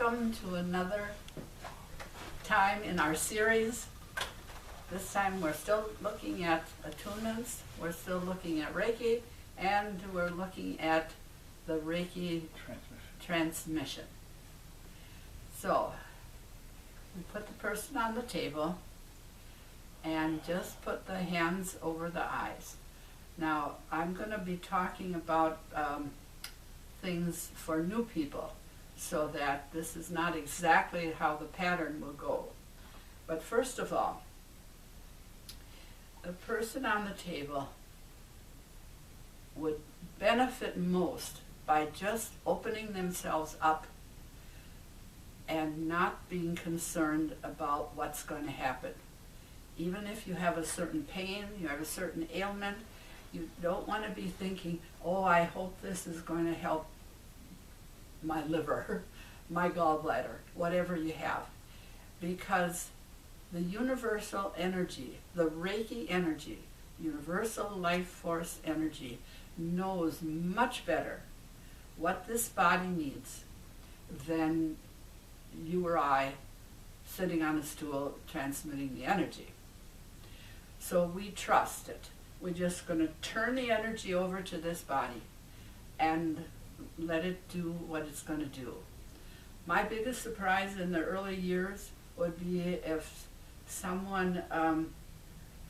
Welcome to another time in our series. This time we're still looking at attunements, we're still looking at Reiki, and we're looking at the Reiki transmission. So, we put the person on the table and just put the hands over the eyes. Now, I'm going to be talking about things for new people, so that this is not exactly how the pattern will go. But first of all, the person on the table would benefit most by just opening themselves up and not being concerned about what's going to happen. Even if you have a certain pain, you have a certain ailment, you don't want to be thinking, oh, I hope this is going to help my liver, my gallbladder, whatever you have. Because the universal energy, the Reiki energy, universal life force energy, knows much better what this body needs than you or I sitting on a stool transmitting the energy. So we trust it. We're just going to turn the energy over to this body and let it do what it's going to do. My biggest surprise in the early years would be if someone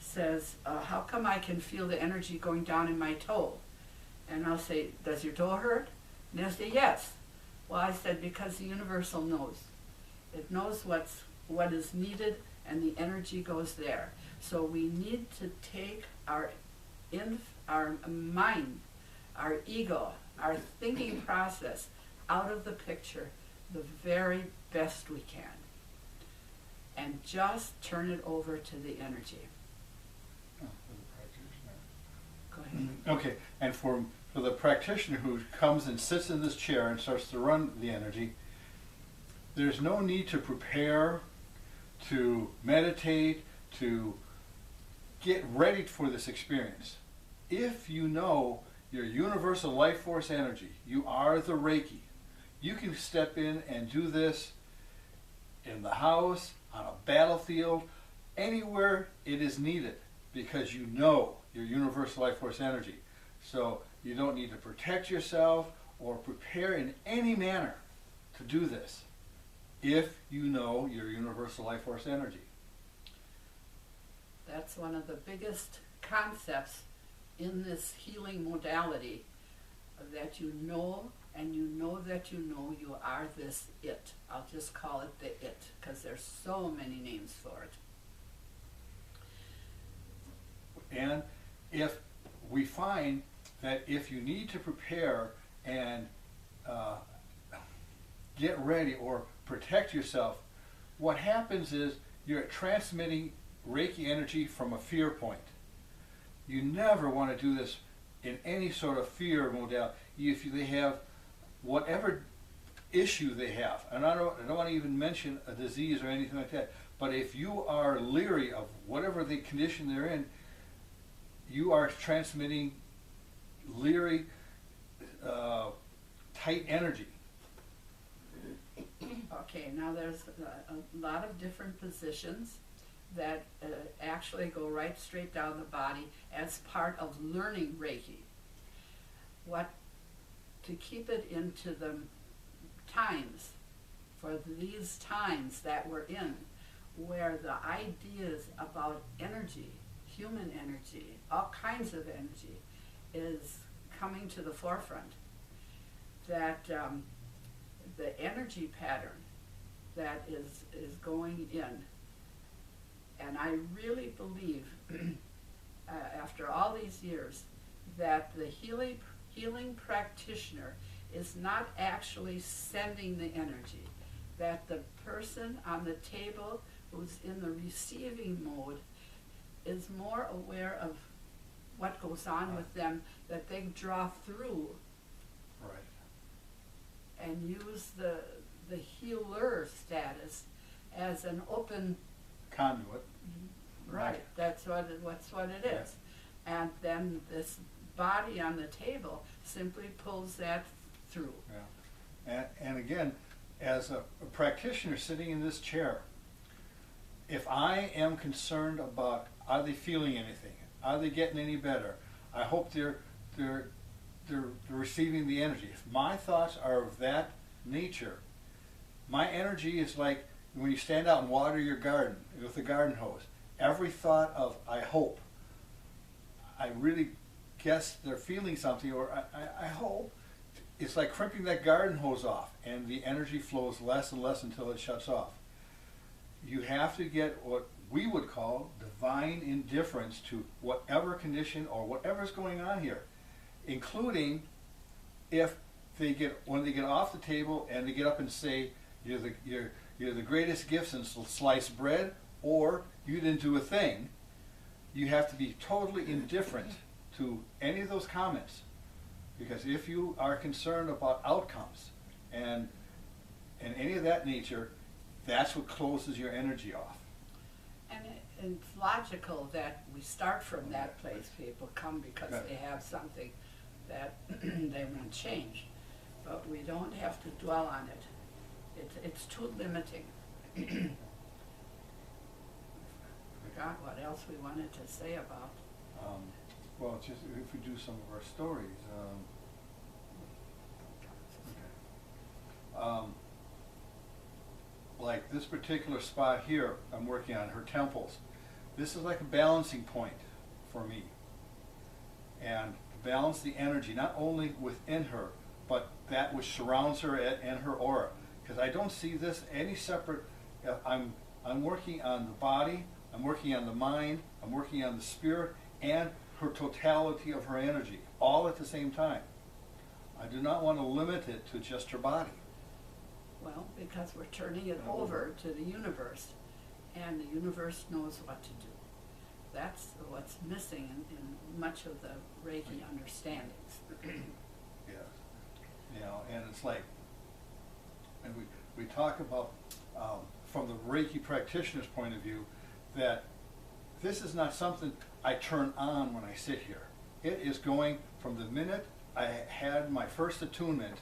says, how come I can feel the energy going down in my toe? And I'll say, does your toe hurt? And they'll say, yes. Well, I said, because the universal knows. It knows what is needed, and the energy goes there. So we need to take our mind, our ego, our thinking process out of the picture the very best we can, and just turn it over to the energy. Go ahead. Okay, and for the practitioner who comes and sits in this chair and starts to run the energy, there's no need to prepare, to meditate, to get ready for this experience. If you know your universal life force energy, you are the Reiki, you can step in and do this in the house, on a battlefield, anywhere it is needed, because you know your universal life force energy. So you don't need to protect yourself or prepare in any manner to do this if you know your universal life force energy. That's one of the biggest concepts in this healing modality, that you know, and you know that you know you are this it. I'll just call it the it, because there's so many names for it. And if we find that if you need to prepare and get ready or protect yourself, what happens is you're transmitting Reiki energy from a fear point. You never want to do this in any sort of fear modality. If they have whatever issue they have, and I don't want to even mention a disease or anything like that, but if you are leery of whatever the condition they're in, you are transmitting leery, tight energy. Okay, now there's a lot of different positions that actually go right straight down the body as part of learning Reiki. To keep it into the times, for these times that we're in, where the ideas about energy, human energy, all kinds of energy, is coming to the forefront, that the energy pattern that is going in. And I really believe, after all these years, that the healing practitioner is not actually sending the energy, that the person on the table who's in the receiving mode is more aware of what goes on with them, that they draw through. Right. And use the healer status as an open conduit. Right, that's what it is. And then this body on the table simply pulls that through. Yeah. And again, as a practitioner sitting in this chair, if I am concerned about, are they feeling anything? Are they getting any better? I hope they're receiving the energy. If my thoughts are of that nature, my energy is like when you stand out and water your garden with a garden hose. Every thought of, I hope, I really guess they're feeling something, or I hope, it's like crimping that garden hose off, and the energy flows less and less until it shuts off. You have to get what we would call divine indifference to whatever condition or whatever's going on here, including if when they get off the table and they get up and say, you're the greatest gift since sliced bread, or you didn't do a thing. You have to be totally indifferent to any of those comments, because if you are concerned about outcomes and any of that nature, that's what closes your energy off. And it's logical that we start from that place. People come because they have something that they want changed, but we don't have to dwell on it. It's too limiting. Forgot what else we wanted to say about. Well, just if we do some of our stories. Like this particular spot here, I'm working on her temples. This is like a balancing point for me. And balance the energy, not only within her, but that which surrounds her and her aura. Because I don't see this any separate. I'm working on the body, I'm working on the mind, I'm working on the spirit, and her totality of her energy, all at the same time. I do not want to limit it to just her body. Well, because we're turning it over to the universe, and the universe knows what to do. That's what's missing in much of the Reiki understandings. Yes. You know, and it's like, and we talk about, from the Reiki practitioner's point of view, that this is not something I turn on when I sit here. It is going from the minute I had my first attunement.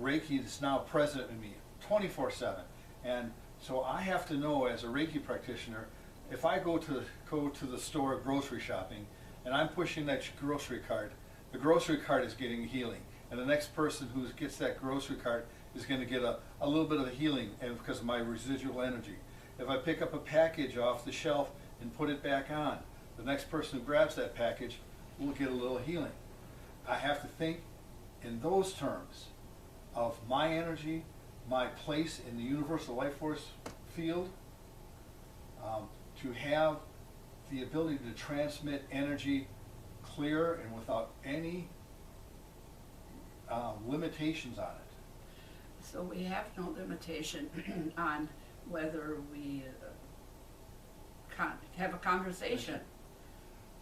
Reiki is now present in me 24/7, and so I have to know as a Reiki practitioner, if I go to the store grocery shopping and I'm pushing that grocery cart, the grocery cart is getting healing, and the next person who gets that grocery cart is going to get a little bit of a healing, and because of my residual energy. If I pick up a package off the shelf and put it back on, the next person who grabs that package will get a little healing. I have to think in those terms of my energy, my place in the universal life force field, to have the ability to transmit energy clear and without any limitations on it. So we have no limitation on whether we have a conversation,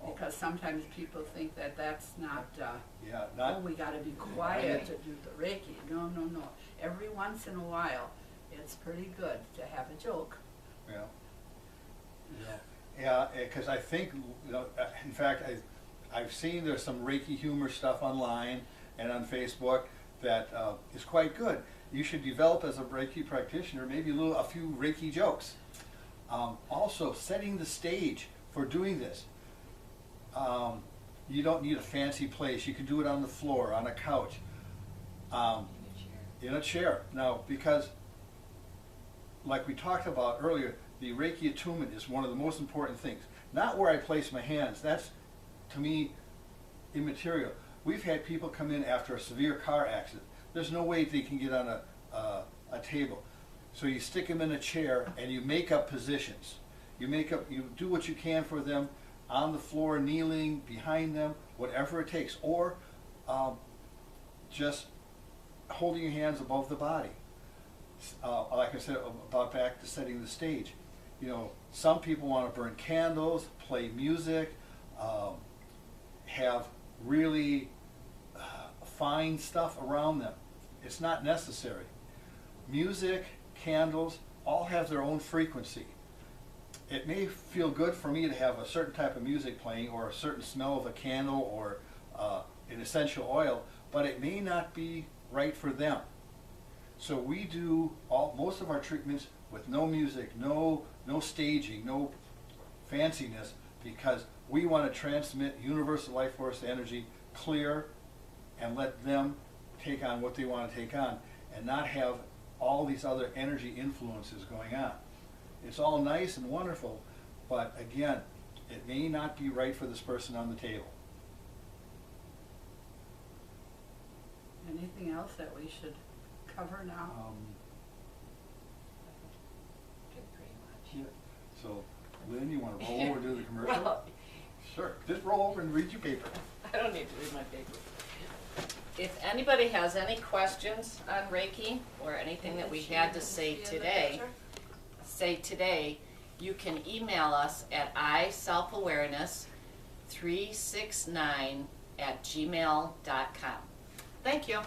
because sometimes people think that that's not, oh, we got to be quiet to do the Reiki. No, no, no. Every once in a while, it's pretty good to have a joke. Yeah. Yeah, because I think, in fact, I've seen there's some Reiki humor stuff online and on Facebook that is quite good. You should develop as a Reiki practitioner maybe a few Reiki jokes. Also, setting the stage for doing this. You don't need a fancy place. You can do it on the floor, on a couch, in a chair. Now, because, like we talked about earlier, the Reiki attunement is one of the most important things. Not where I place my hands. That's, to me, immaterial. We've had people come in after a severe car accident. There's no way they can get on a table. So you stick them in a chair and you make up positions. You do what you can for them on the floor, kneeling, behind them, whatever it takes. Or just holding your hands above the body. Like I said, about back to setting the stage. Some people want to burn candles, play music, have really fine stuff around them. It's not necessary. Music, candles, all have their own frequency. It may feel good for me to have a certain type of music playing, or a certain smell of a candle, or an essential oil, but it may not be right for them. So we do most of our treatments with no music, no staging, no fanciness, because we want to transmit universal life force energy clear and let them take on what they want to take on and not have all these other energy influences going on. It's all nice and wonderful, but again, it may not be right for this person on the table. Anything else that we should cover now? Good, pretty much. Yeah. So, Lynn, you want to roll over and do the commercial? Well, Sure. Just roll over and read your paper. I don't need to read my paper. If anybody has any questions on Reiki or anything that we had to say today, you can email us at iselfawareness369@gmail.com. Thank you.